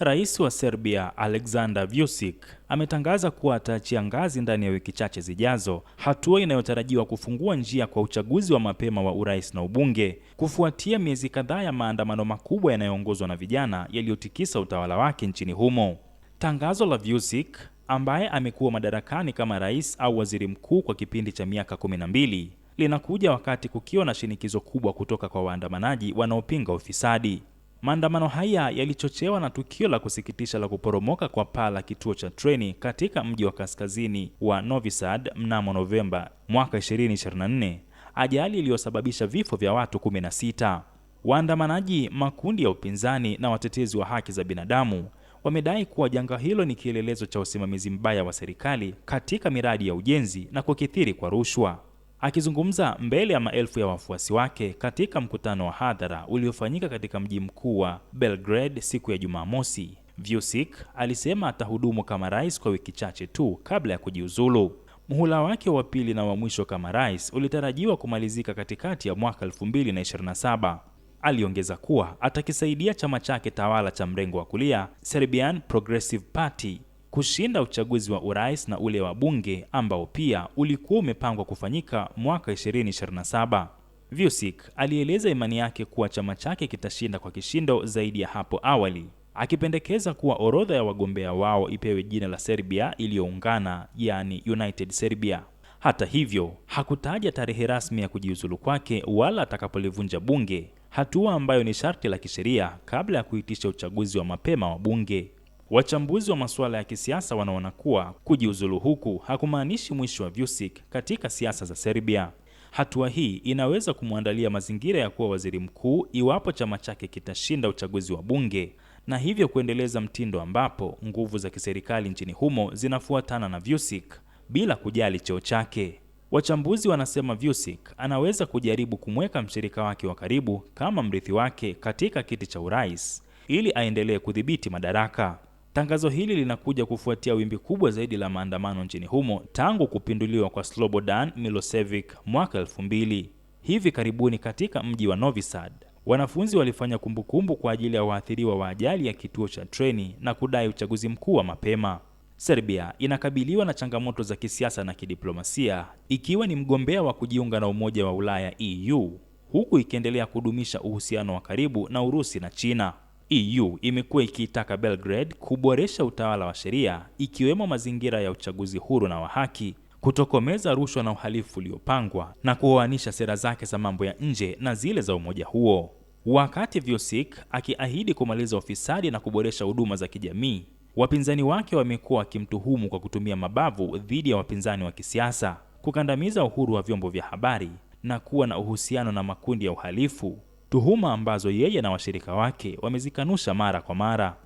Rais wa Serbia Aleksandar Vučić ametangaza kuwa ataachia ngazi ndani ya wiki chache zijazo, hatua inayotarajiwa kufungua njia kwa uchaguzi wa mapema wa urais na ubunge, kufuatia miezi kadhaa ya maandamano makubwa yanayoongozwa na vijana yaliyotikisa utawala wake nchini humo. Tangazo la Vučić, ambaye amekuwa madarakani kama rais au waziri mkuu kwa kipindi cha miaka 12, linakuja wakati kukiwa na shinikizo kubwa kutoka kwa waandamanaji wanaopinga ufisadi. Maandamano haya yalichochewa na tukio la kusikitisha la kuporomoka kwa paa la kituo cha treni katika mji wa kaskazini wa Novi Sad mnamo Novemba mwaka 2024, ajali iliyosababisha vifo vya watu 16. Waandamanaji, makundi ya upinzani na watetezi wa haki za binadamu wamedai kuwa janga hilo ni kielelezo cha usimamizi mbaya wa serikali katika miradi ya ujenzi na kukithiri kwa rushwa. Akizungumza mbele ya maelfu ya wafuasi wake katika mkutano wa hadhara uliofanyika katika mji mkuu wa Belgrade siku ya Jumamosi, Vučić alisema atahudumu kama rais kwa wiki chache tu kabla ya kujiuzulu. Muhula wake wa pili na wa mwisho kama rais ulitarajiwa kumalizika katikati ya mwaka 2027. Aliongeza kuwa atakisaidia chama chake tawala cha mrengo wa kulia, Serbian Progressive Party, kushinda uchaguzi wa urais na ule wa bunge ambao pia ulikuwa umepangwa kufanyika mwaka 2027. Vučić alieleza imani yake kuwa chama chake kitashinda kwa kishindo zaidi ya hapo awali, akipendekeza kuwa orodha ya wagombea wao ipewe jina la Serbia iliyoungana, yani United Serbia. Hata hivyo, hakutaja tarehe rasmi ya kujiuzulu kwake wala atakapolivunja bunge, hatua ambayo ni sharti la kisheria kabla ya kuitisha uchaguzi wa mapema wa bunge. Wachambuzi wa masuala ya kisiasa wanaona kuwa kujiuzulu huku hakumaanishi mwisho wa Vučić katika siasa za Serbia. Hatua hii inaweza kumwandalia mazingira ya kuwa waziri mkuu iwapo chama chake kitashinda uchaguzi wa bunge, na hivyo kuendeleza mtindo ambapo nguvu za kiserikali nchini humo zinafuatana na Vučić bila kujali cheo chake. Wachambuzi wanasema Vučić anaweza kujaribu kumweka mshirika wake wa karibu kama mrithi wake katika kiti cha urais ili aendelee kudhibiti madaraka. Tangazo hili linakuja kufuatia wimbi kubwa zaidi la maandamano nchini humo tangu kupinduliwa kwa Slobodan Milošević mwaka 2000. Hivi karibuni katika mji wa Novi Sad, wanafunzi walifanya kumbukumbu kwa ajili ya waathiriwa wa ajali ya kituo cha treni na kudai uchaguzi mkuu wa mapema. Serbia inakabiliwa na changamoto za kisiasa na kidiplomasia, ikiwa ni mgombea wa kujiunga na Umoja wa Ulaya EU, huku ikiendelea kudumisha uhusiano wa karibu na Urusi na China. EU imekuwa ikiitaka Belgrade kuboresha utawala wa sheria, ikiwemo mazingira ya uchaguzi huru na wa haki, kutokomeza rushwa na uhalifu uliopangwa, na kuoanisha sera zake za mambo ya nje na zile za umoja huo. Wakati Vučić akiahidi kumaliza ufisadi na kuboresha huduma za kijamii, wapinzani wake wamekuwa wakimtuhumu kwa kutumia mabavu dhidi ya wapinzani wa kisiasa, kukandamiza uhuru wa vyombo vya habari na kuwa na uhusiano na makundi ya uhalifu, tuhuma ambazo yeye na washirika wake wamezikanusha mara kwa mara.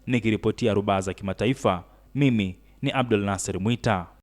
Nikiripotia Rubaa za Kimataifa, mimi ni Abdul Nasser Mwita.